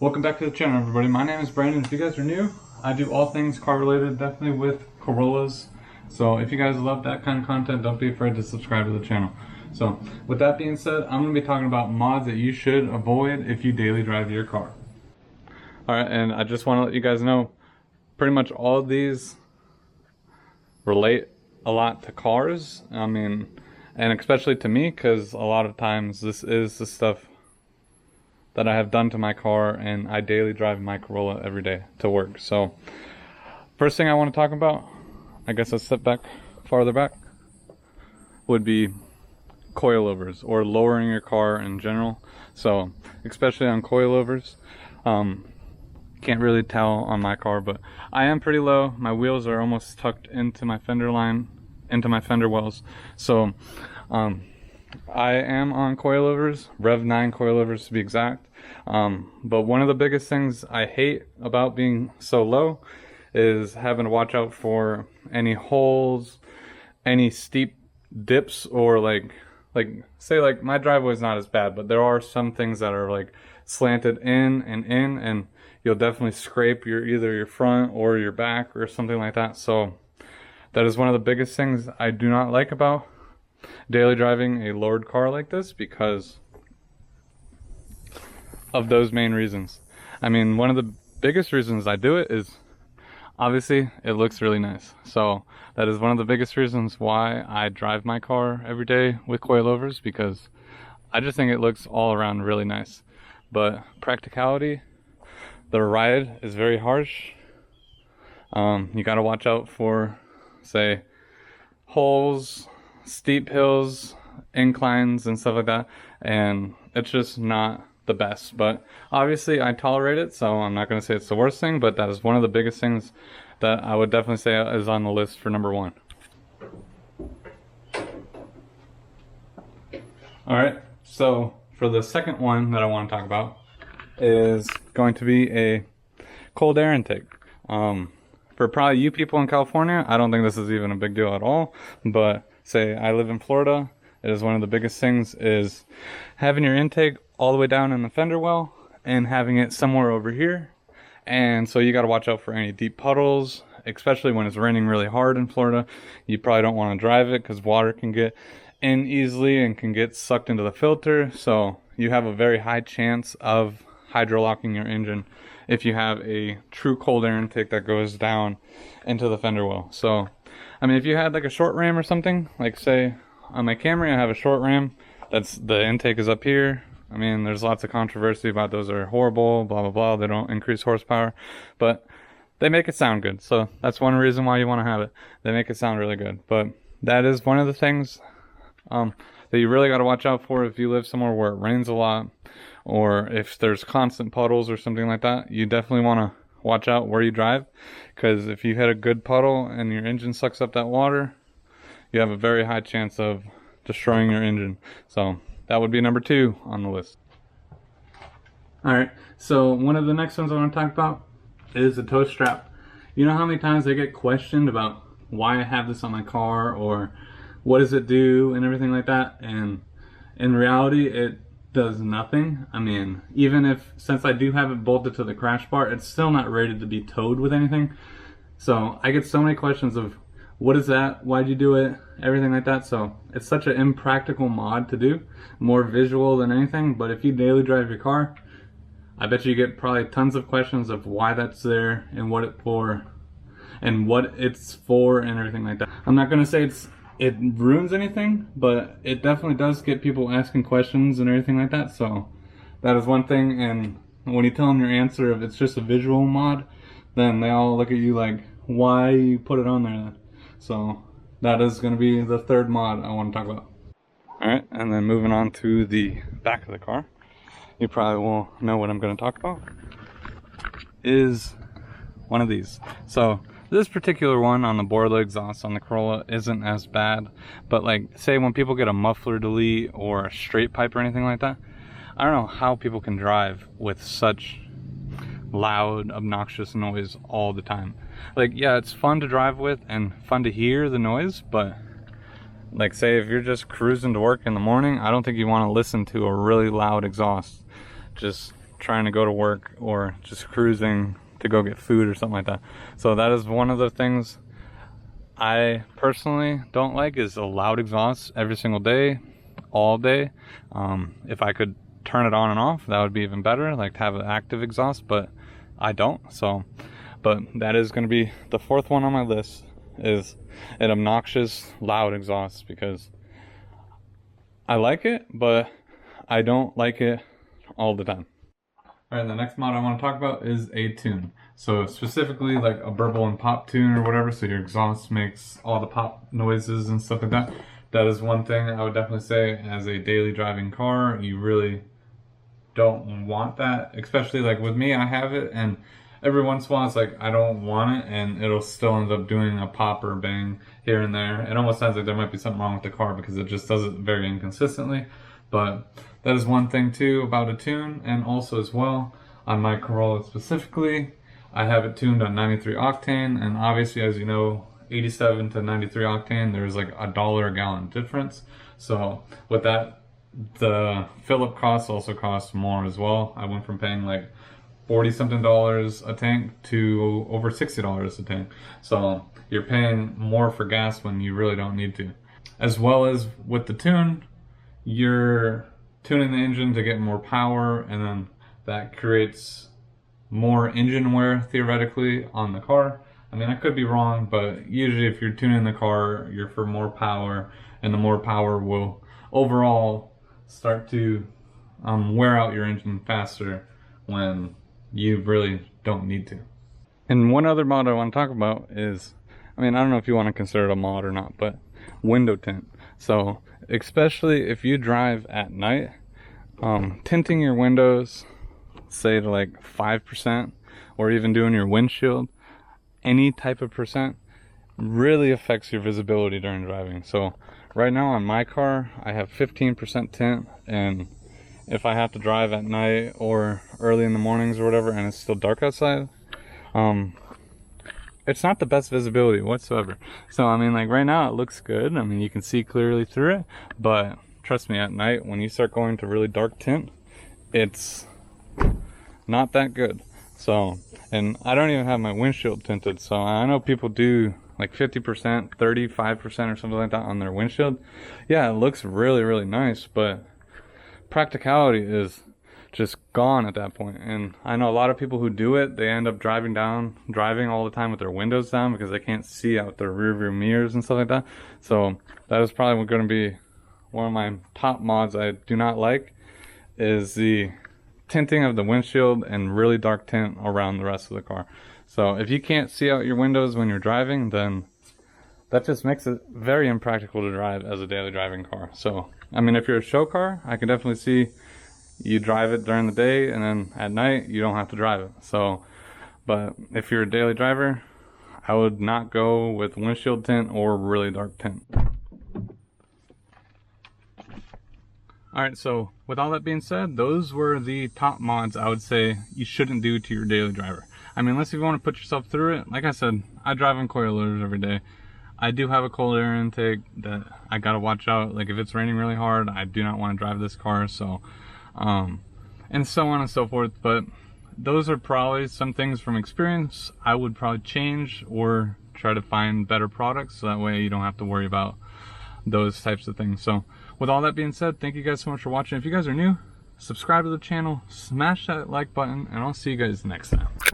Welcome back to the channel, everybody. My name is Brandon. If you guys are new, I do all things car related, definitely with Corollas. So if you guys love that kind of content, don't be afraid to subscribe to the channel. So with that being said, I'm going to be talking about mods that you should avoid if you daily drive your car. Alright, and I just want to let you guys know, pretty much all of these relate a lot to cars. I mean, and especially to me, because a lot of times this is the stuff that I have done to my car, and I daily drive my Corolla every day to work. So first thing I want to talk about, I guess I'll step back farther back, would be coilovers, or lowering your car in general. So especially on coilovers, can't really tell on my car, but I am pretty low. My wheels are almost tucked into my fender line, into my fender wells. So I am on coilovers, Rev 9 coilovers to be exact. But one of the biggest things I hate about being so low is having to watch out for any holes, any steep dips, or like say like my driveway is not as bad, but there are some things that are like slanted in, and you'll definitely scrape either your front or your back or something like that. So that is one of the biggest things I do not like about daily driving a lowered car like this, because of those main reasons. I mean, one of the biggest reasons I do it is obviously it looks really nice. So that is one of the biggest reasons why I drive my car every day with coilovers, because I just think it looks all around really nice. But practicality, the ride is very harsh. You got to watch out for, say, holes, steep hills, inclines, and stuff like that, and it's just not the best. But obviously I tolerate it, so I'm not going to say it's the worst thing, but that is one of the biggest things that I would definitely say is on the list for number one. Alright, so for the second one that I want to talk about is going to be a cold air intake. For probably you people in California, I don't think this is even a big deal at all, but say I live in Florida, it is one of the biggest things is having your intake all the way down in the fender well and having it somewhere over here. And so you got to watch out for any deep puddles, especially when it's raining really hard in Florida. You probably don't want to drive it because water can get in easily and can get sucked into the filter. So you have a very high chance of hydrolocking your engine if you have a true cold air intake that goes down into the fender well. So I mean, if you had like a short ram or something, like say on my Camry I have a short ram, that's the intake is up here. I mean, there's lots of controversy about those are horrible, blah blah blah, they don't increase horsepower, but they make it sound good. So that's one reason why you want to have it. They make it sound really good. But that is one of the things that you really got to watch out for if you live somewhere where it rains a lot, or if there's constant puddles or something like that. You definitely want to watch out where you drive, because if you hit a good puddle and your engine sucks up that water, you have a very high chance of destroying your engine. So that would be number two on the list. Alright, so one of the next ones I want to talk about is the tow strap. You know how many times I get questioned about why I have this on my car, or what does it do and everything like that, and in reality it does nothing. I mean, even if, since I do have it bolted to the crash bar, it's still not rated to be towed with anything. So I get so many questions of, what is that, why'd you do it, everything like that. So it's such an impractical mod to do, more visual than anything. But if you daily drive your car, I bet you get probably tons of questions of why that's there and what it's for and everything like that. I'm not gonna say it ruins anything, but it definitely does get people asking questions and everything like that. So that is one thing. And when you tell them your answer, if it's just a visual mod, then they all look at you like, why you put it on there then? So that is going to be the third mod I want to talk about. Alright, and then moving on to the back of the car, you probably will know what I'm going to talk about, is one of these. So this particular one on the Borla exhaust on the Corolla isn't as bad, but like say when people get a muffler delete or a straight pipe or anything like that, I don't know how people can drive with such loud, obnoxious noise all the time. Like, yeah, it's fun to drive with and fun to hear the noise, but like say if you're just cruising to work in the morning, I don't think you want to listen to a really loud exhaust just trying to go to work or just cruising to go get food or something like that. So that is one of the things I personally don't like, is a loud exhaust every single day, all day. If I could turn it on and off, that would be even better, like to have an active exhaust, but I don't. So, but that is going to be the fourth one on my list, is an obnoxious loud exhaust, because I like it, but I don't like it all the time. Alright, the next mod I want to talk about is a tune. So specifically like a burble and pop tune or whatever, so your exhaust makes all the pop noises and stuff like that. That is one thing I would definitely say, as a daily driving car, you really don't want that. Especially like with me, I have it, and every once in a while it's like I don't want it, and it'll still end up doing a pop or bang here and there. It almost sounds like there might be something wrong with the car because it just does it very inconsistently. But that is one thing too about a tune. And also as well, on my Corolla specifically, I have it tuned on 93 octane, and obviously, as you know, 87 to 93 octane, there's like $1 a gallon difference. So with that, the fill-up costs also cost more as well. I went from paying like $40-something a tank to over $60 a tank. So you're paying more for gas when you really don't need to. As well as with the tune, you're tuning the engine to get more power, and then that creates more engine wear theoretically on the car. I mean, I could be wrong, but usually if you're tuning the car, you're for more power, and the more power will overall start to wear out your engine faster when you really don't need to. And one other mod I want to talk about is, I mean, I don't know if you want to consider it a mod or not, but window tint. So especially if you drive at night, tinting your windows, say to like 5%, or even doing your windshield, any type of percent, really affects your visibility during driving. So right now on my car, I have 15% tint, and if I have to drive at night or early in the mornings or whatever, and it's still dark outside, it's not the best visibility whatsoever. So I mean, like right now it looks good. I mean, you can see clearly through it, but trust me, at night when you start going to really dark tint, it's not that good. So, and I don't even have my windshield tinted, so I know people do like 50%, 35% or something like that on their windshield. Yeah, it looks really, really nice, but practicality is just gone at that point. And I know a lot of people who do it, they end up driving all the time with their windows down because they can't see out their rear view mirrors and stuff like that. So that is probably going to be one of my top mods I do not like, is the tinting of the windshield and really dark tint around the rest of the car. So if you can't see out your windows when you're driving, then that just makes it very impractical to drive as a daily driving car. So I mean, if you're a show car, I can definitely see you drive it during the day, and then at night you don't have to drive it. So, but if you're a daily driver, I would not go with windshield tint or really dark tint. Alright, so with all that being said, those were the top mods I would say you shouldn't do to your daily driver. I mean, unless you want to put yourself through it. Like I said, I drive in Coilovers every day. I do have a cold air intake that I gotta watch out. Like if it's raining really hard, I do not want to drive this car. So, and so on and so forth. But those are probably some things from experience I would probably change or try to find better products, so that way you don't have to worry about those types of things. So with all that being said, thank you guys so much for watching. If you guys are new, subscribe to the channel, smash that like button, and I'll see you guys next time.